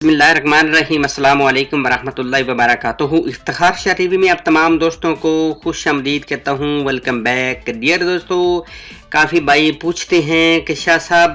बिस्मिल्लाहिर्रहमानिर्रहीम अस्सलाम वालेकुम वरहमतुल्लाहि वबरकातुहू। इफ्तिखार शाह टीवी में आप तमाम दोस्तों को खुश आमदीद कहता हूँ। वेलकम बैक डियर दोस्तों। काफ़ी भाई पूछते हैं कि शाह साहब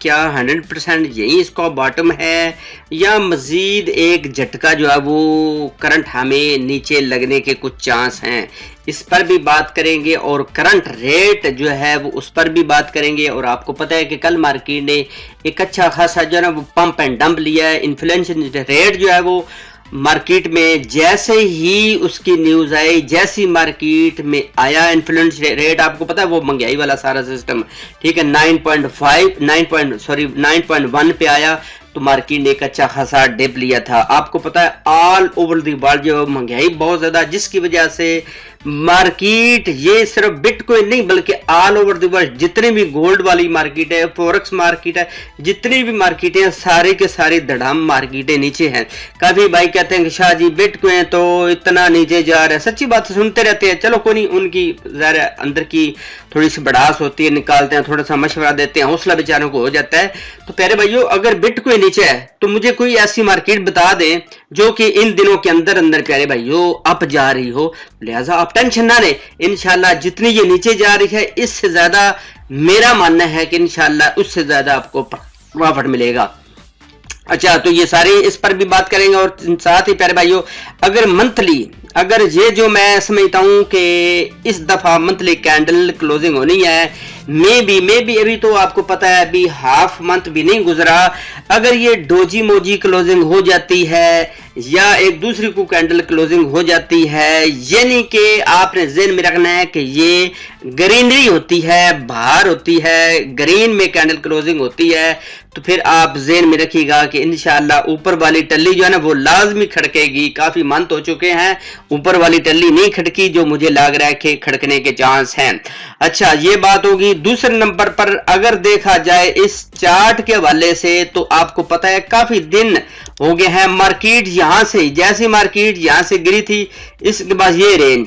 क्या 100% यही इसका बॉटम है या मज़ीद एक झटका जो है वो करंट हमें नीचे लगने के कुछ चांस हैं, इस पर भी बात करेंगे और करंट रेट जो है वो उस पर भी बात करेंगे। और आपको पता है कि कल मार्केट ने एक अच्छा खासा जो है ना वो पंप एंड डंप लिया है। इन्फ्लेशन रेट जो है वो मार्केट में जैसे ही उसकी न्यूज़ आई, जैसी मार्केट में आया इन्फ्लेशन रेट, आपको पता है वो महंगाई वाला सारा सिस्टम, ठीक है, 9.1 पे आया तो मार्केट ने एक अच्छा खासा डिप लिया था। आपको पता है ऑल ओवर द वर्ल्ड जो महंगाई बहुत ज़्यादा, जिसकी वजह से मार्केट ये सिर्फ बिटकॉइन नहीं बल्कि ऑल ओवर द वर्ल्ड जितनी भी गोल्ड वाली मार्केट है, फॉरेक्स मार्केट है, जितनी भी मार्केटें हैं सारे के सारे धड़ाम मार्केटें नीचे हैं। काफ़ी भाई कहते हैं कि शाह जी बिटकॉइन तो इतना नीचे जा रहा है, सच्ची बात सुनते रहते हैं। चलो कोई नहीं, उनकी ज़रा अंदर की थोड़ी सी बड़ास होती है, निकालते हैं, थोड़ा सा मशवरा देते हैं, हौसला बेचारों को हो जाता है। तो प्यारे भाइयों, अगर बिटकॉइन नीचे है तो मुझे कोई ऐसी मार्केट बता दें जो कि इन दिनों के अंदर अंदर प्यारे भाइयों अप जा रही हो। लिहाजा आप टेंशन ना लें, इंशाल्लाह जितनी ये नीचे जा रही है इससे ज्यादा मेरा मानना है कि इंशाल्लाह उससे ज्यादा आपको प्रॉफिट मिलेगा। अच्छा, तो ये सारी इस पर भी बात करेंगे। और साथ ही प्यारे भाइयों, अगर मंथली, अगर ये जो मैं समझता हूँ कि इस दफा मंथली कैंडल क्लोजिंग होनी है, मे बी अभी तो आपको पता है अभी हाफ मंथ भी नहीं गुजरा, अगर ये डोजी मोजी क्लोजिंग हो जाती है या एक दूसरी को कैंडल क्लोजिंग हो जाती है, यानी कि आपने ज़हन में रखना है कि ये ग्रीनरी होती है, बाहर होती है, ग्रीन में कैंडल क्लोजिंग होती है, तो फिर आप ज़हन में रखिएगा कि इंशाल्लाह ऊपर वाली टल्ली जो है ना वो लाजमी खड़केगी। काफ़ी मंथ हो चुके हैं ऊपर वाली टल्ली नहीं खड़की, जो मुझे लग रहा है कि खड़कने के चांस हैं। अच्छा, ये बात होगी। दूसरे नंबर पर अगर देखा जाए इस चार्ट के हवाले से, तो आपको पता है काफ़ी दिन हो गए हैं मार्केट यहाँ से, जैसी मार्केट यहाँ से गिरी थी इसके बाद ये रेंज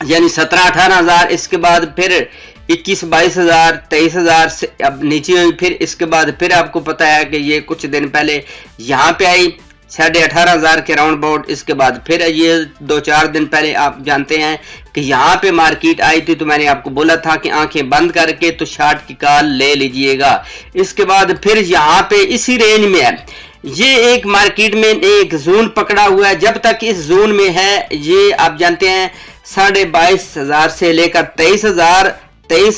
यानी 17-18 हज़ार, इसके बाद फिर 21-22 हज़ार, 23 हज़ार से अब नीचे हुई, फिर इसके बाद फिर आपको पता है कि ये कुछ दिन पहले यहाँ पे आई 18.5 हज़ार के राउंड अबाउट, इसके बाद फिर ये 2-4 दिन पहले आप जानते हैं कि यहाँ पे मार्केट आई थी, तो मैंने आपको बोला था कि आंखें बंद करके तो शार्ट की कॉल ले लीजिएगा। इसके बाद फिर यहाँ पे इसी रेंज में है, ये एक मार्केट में एक जोन पकड़ा हुआ है। जब तक इस जोन में है, ये आप जानते हैं 22.5 हज़ार से लेकर 23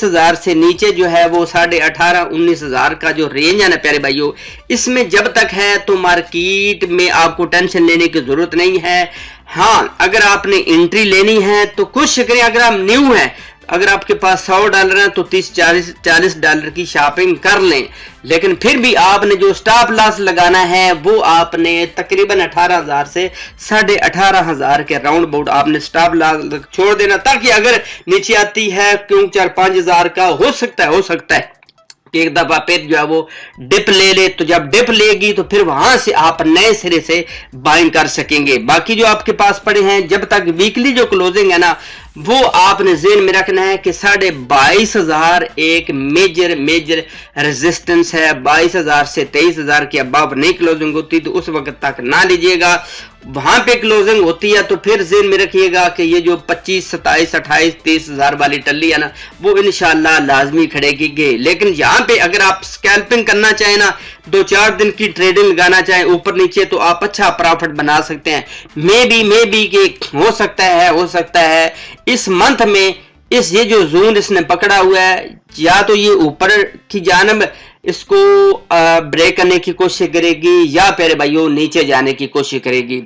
हज़ार से नीचे जो है वो 18-19 हज़ार का जो रेंज है ना प्यारे भाइयों, इसमें जब तक है तो मार्केट में आपको टेंशन लेने की जरूरत नहीं है। हाँ, अगर आपने एंट्री लेनी है तो कुछ करें, अगर आप न्यू हैं, अगर आपके पास $100 है तो 30-40 डॉलर की शॉपिंग कर लें, लेकिन फिर भी आपने जो स्टॉप लॉस लगाना है वो आपने तकरीबन 18 हज़ार से 18.5 हज़ार के राउंड अबाउट आपने स्टॉप लॉस छोड़ देना, ताकि अगर नीचे आती है क्यों 4-5 हज़ार का हो सकता है कि एक दफा फिर जो है वो डिप ले ले, तो जब डिप लेगी तो फिर वहां से आप नए सिरे से बाइंग कर सकेंगे। बाकी जो आपके पास पड़े हैं, जब तक वीकली जो क्लोजिंग है ना वो आपने ज़हन में रखना है कि 22.5 हज़ार एक मेजर रेजिस्टेंस है। 22 हज़ार से 23 हज़ार के अबाव नहीं क्लोजिंग होती तो उस वक्त तक ना लीजिएगा। वहां पे क्लोजिंग होती है तो फिर ज़हन में रखिएगा कि ये जो 25, 27, 28, 30 हज़ार वाली टल्ली है ना वो इंशाल्लाह लाजमी खड़ेगी। लेकिन यहाँ पे अगर आप स्कैल्पिंग करना चाहें ना, 2-4 दिन की ट्रेडिंग लगाना चाहें ऊपर नीचे, तो आप अच्छा प्रॉफिट बना सकते हैं। मे बी कि हो सकता है इस मंथ में इस ये जो जोन इसने पकड़ा हुआ है, या तो ये ऊपर की जानब इसको ब्रेक करने की कोशिश करेगी या प्यारे भाइयों नीचे जाने की कोशिश करेगी।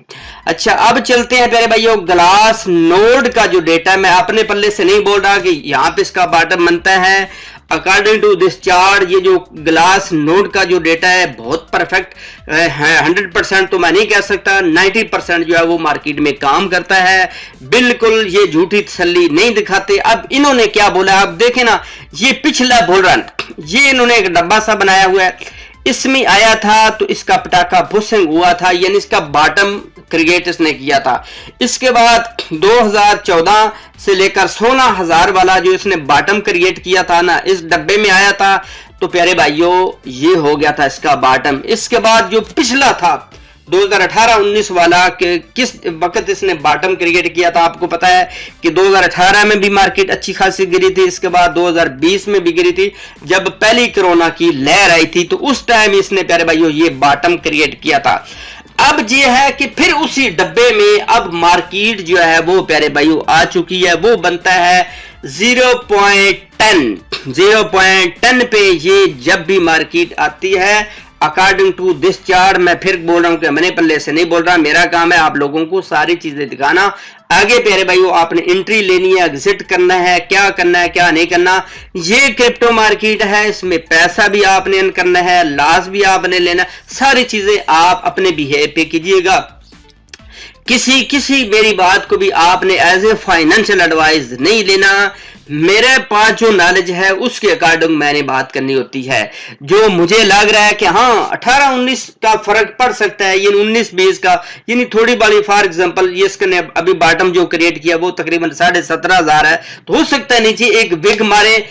अच्छा, अब चलते हैं प्यारे भाइयों ग्लास नोड का जो डेटा, मैं अपने पल्ले से नहीं बोल रहा कि यहाँ पे इसका बॉटम बनता है। अकॉर्डिंग टू दिस चार्ट ये जो ग्लास नोड का जो डेटा है बहुत परफेक्ट है। 100% तो मैं नहीं कह सकता, 90% जो है वो मार्केट में काम करता है। बिल्कुल ये झूठी तसल्ली नहीं दिखाते। अब इन्होंने क्या बोला आप देखें ना, ये पिछला बुल रन ये इन्होंने एक डब्बा सा बनाया हुआ है, इसमें आया था तो इसका पटाखा बुशिंग हुआ था, यानी इसका बॉटम क्रिएट इसने किया था। इसके बाद 2014 से लेकर 16,000 वाला जो इसने बॉटम क्रिएट किया था ना, इस डब्बे में आया था। तो प्यारे भाइयों ये हो गया था इसका बॉटम। इसके बाद जो पिछला था 2018-19 वाला कि किस वक्त इसने बॉटम क्रिएट किया था, आपको पता है कि 2018 में भी मार्केट अच्छी खासी गिरी थी। इसके बाद 2020 में भी गिरी थी, जब पहली कोरोना की लहर आई थी, तो उस टाइम इसने प्यारे भाइयों ये बॉटम क्रिएट किया था। अब ये है कि फिर उसी डब्बे में अब मार्केट जो है वो प्यारे भाइयों आ चुकी है, वो बनता है 0.10 पे। ये जब भी मार्केट आती है अकॉर्डिंग टू दिस चार्ट, मैं फिर बोल रहा हूं कि मैंने पल्ले से नहीं बोल रहा, मेरा काम है आप लोगों को सारी चीजें दिखाना। आगे प्यारे भाइयों आपने एंट्री लेनी है, एग्जिट करना है, क्या करना है क्या नहीं करना। ये क्रिप्टो मार्केट है, इसमें पैसा भी आपने अर्न करना है, लॉस भी आपने लेना, सारी चीजें आप अपने बिहेव पे कीजिएगा। किसी मेरी बात को भी आपने एज ए फाइनेंशियल एडवाइस नहीं लेना। मेरे पास जो नॉलेज है उसके अकॉर्डिंग मैंने बात करनी होती है। जो मुझे लग रहा है कि हाँ 18-19 का फर्क पड़ सकता है, ये 19-20 का, यानी थोड़ी बड़ी, फॉर एग्जांपल ये इसने अभी बॉटम जो क्रिएट किया वो तकरीबन 17,500 है, तो हो सकता है नीचे एक विग मारे,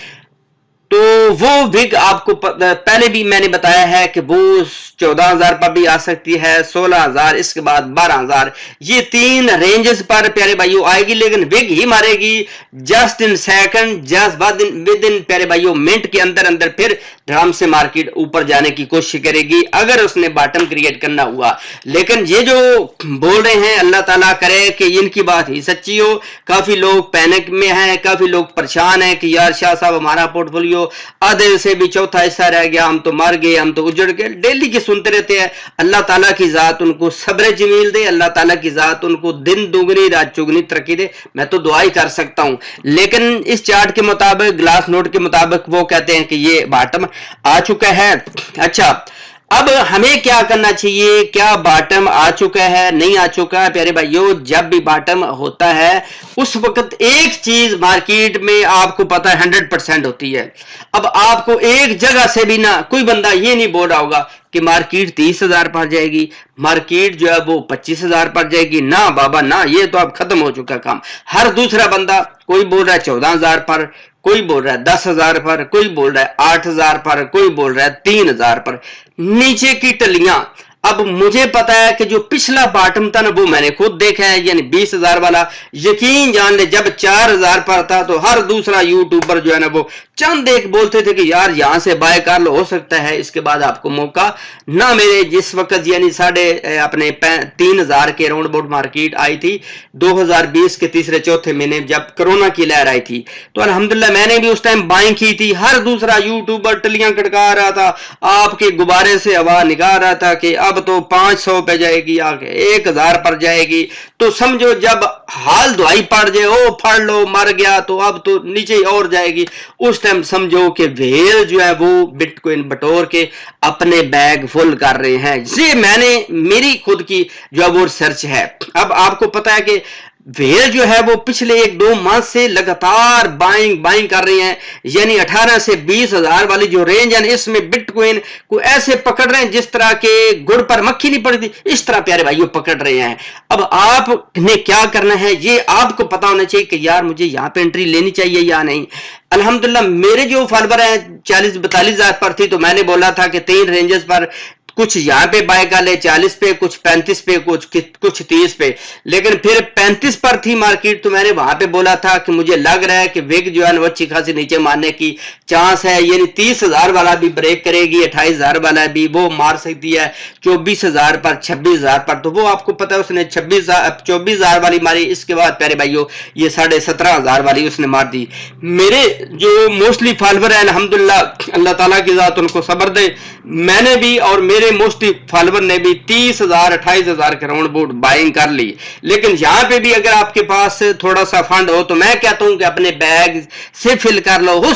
तो वो विग आपको पहले भी मैंने बताया है कि वो 14,000 पर भी आ सकती है, 16,000, इसके बाद 12,000, ये 3 रेंजेस पर प्यारे भाइयों आएगी। लेकिन विग ही मारेगी just in second, just with in प्यारे भाइयों मिनट के अंदर अंदर फिर धड़ाम से मार्केट ऊपर जाने की कोशिश करेगी अगर उसने बॉटम क्रिएट करना हुआ। लेकिन ये जो बोल रहे हैं अल्लाह ताला करे कि इनकी बात ही सच्ची हो। काफी लोग पैनिक में हैं, काफी लोग परेशान हैं कि यार शाह साहब हमारा पोर्टफोलियो आधे से भी चौथा हिस्सा रह गया, हम तो मर गए, हम तो उजड़ गए, डेली की सुनते रहते हैं। अल्लाह ताला की जात उनको सब्र जमील दे, अल्लाह ताला की जात उनको दिन दुगनी रात चुगनी तरक्की दे, मैं तो दुआ ही कर सकता हूं। लेकिन इस चार्ट के मुताबिक, ग्लास नोट के मुताबिक वो कहते हैं कि ये बॉटम आ चुका है। अच्छा, अब हमें क्या करना चाहिए? क्या बॉटम आ चुका है, नहीं आ चुका है? प्यारे भाइयों जब भी बॉटम होता है उस वक्त एक चीज मार्केट में आपको पता है 100% होती है। अब आपको एक जगह से भी ना कोई बंदा ये नहीं बोल रहा होगा कि मार्केट 30,000 पर जाएगी, मार्केट जो है वो 25,000 पर जाएगी। ना बाबा ना, ये तो अब खत्म हो चुका काम। हर दूसरा बंदा कोई बोल रहा है 14,000 पर, कोई बोल रहा है 10,000 पर, कोई बोल रहा है 8,000 पर, कोई बोल रहा है 3,000 पर। नीचे की टलियां, अब मुझे पता है कि जो पिछला बॉटम था ना वो मैंने खुद देखा है, यानी 20,000 वाला। यकीन जान ले जब 4,000 पर था तो हर दूसरा यूट्यूबर जो है ना वो चंद एक बोलते थे कि यार यहां से बाय कर लो, हो सकता है इसके बाद आपको मौका ना मिले। जिस वक्त यानी 3,500 के राउंड अबाउट मार्केट आई थी 2020 के तीसरे चौथे महीने जब कोरोना की लहर आई थी, तो अल्हम्दुलिल्लाह मैंने भी उस टाइम बाइंग की थी। हर दूसरा यूट्यूबर टलियां कटका रहा था, आपके गुब्बारे से हवा निकाल रहा था कि अब तो 500 पे जाएगी, आगे 1,000 पर जाएगी। तो समझो जब हाल दुआई पड़ जाए, ओ फड़ लो मर गया, तो अब तो नीचे और जाएगी। उस टाइम समझो कि व्हेल जो है वो बिटकॉइन बटोर के अपने बैग फुल कर रहे हैं। ये मैंने मेरी खुद की जो है वो रिसर्च है। अब आपको पता है कि व्हेल जो है वो पिछले 1-2 माह से लगातार बाइंग कर रही हैं, यानी 18 से 20,000 वाली जो रेंज है इसमें बिटकॉइन को ऐसे पकड़ रहे हैं जिस तरह के गुड़ पर मक्खी नहीं पड़ती, इस तरह प्यारे भाइयों पकड़ रहे हैं। अब आपने क्या करना है ये आपको पता होना चाहिए कि यार मुझे यहाँ पे एंट्री लेनी चाहिए या नहीं। अल्हम्दुलिल्लाह मेरे जो फॉलोअर हैं 40-42,000 पर थी, तो मैंने बोला था कि 3 रेंजेस पर कुछ यहाँ पे बाय कर ले, 40 पे, कुछ 35 पे, कुछ 30 पे। लेकिन फिर 35 पर थी मार्केट, तो मैंने वहां पे बोला था कि मुझे लग रहा है कि विग जो है वो अच्छी खासी नीचे मारने की चांस है, यानी 30,000 वाला भी ब्रेक करेगी, 28,000 वाला भी वो मार सकती है 24,000 पर, 26,000 पर। तो वो आपको पता है उसने 24,000 वाली मारी। इसके बाद प्यारे भाइयों ये 17,500 वाली उसने मार दी। मेरे जो मोस्टली फॉलोअर है अल्हम्दुलिल्लाह अल्लाह ताला की जात उनको सब्र दे, मैंने भी और मेरे मोस्टली फॉलोअर ने भी 30,000 28,000 के राउंड अबाउट बाइंग कर ली। लेकिन यहाँ पे भी अगर आपके पास थोड़ा सा फंड हो तो मैं कहता हूं कि अपने बैग से फिल कर लो। हो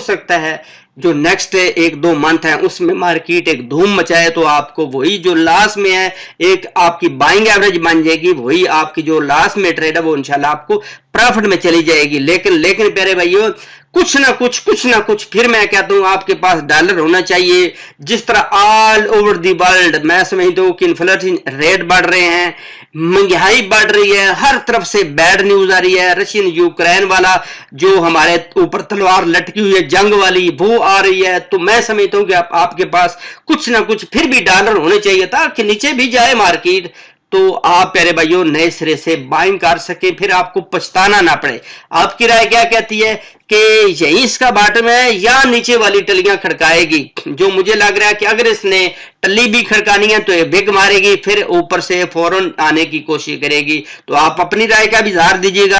सकता है जो नेक्स्ट 1-2 मंथ है उसमें मार्केट एक धूम मचाए, तो आपको वही जो लास्ट में है एक आपकी बाइंग एवरेज बन जाएगी, वही आपकी जो लास्ट में ट्रेड है वो इंशाल्लाह आपको प्रॉफिट में चली जाएगी। लेकिन प्यारे भाइयों कुछ ना कुछ फिर मैं कहता हूं आपके पास डॉलर होना चाहिए। जिस तरह ऑल ओवर दी वर्ल्ड मैं समझता हूं कि इन्फ्लेशन रेट बढ़ रहे हैं, महंगाई बढ़ रही है, हर तरफ से बैड न्यूज आ रही है, रशियन यूक्रेन वाला जो हमारे ऊपर तलवार लटकी हुई है जंग वाली वो आ रही है। तो मैं समझता हूं कि आपके पास कुछ ना कुछ फिर भी डॉलर होने चाहिए ताकि नीचे भी जाए मार्केट तो आप प्यारे भाइयों नए सिरे से बाइंग कर सके, फिर आपको पछताना ना पड़े। आपकी राय क्या कहती है कि यही इसका बॉटम है या नीचे वाली टलियां खड़काएगी? जो मुझे लग रहा है कि अगर इसने टल्ली भी खड़कानी है तो ये बिग मारेगी, फिर ऊपर से फौरन आने की कोशिश करेगी। तो आप अपनी राय का भी इजहार दीजिएगा।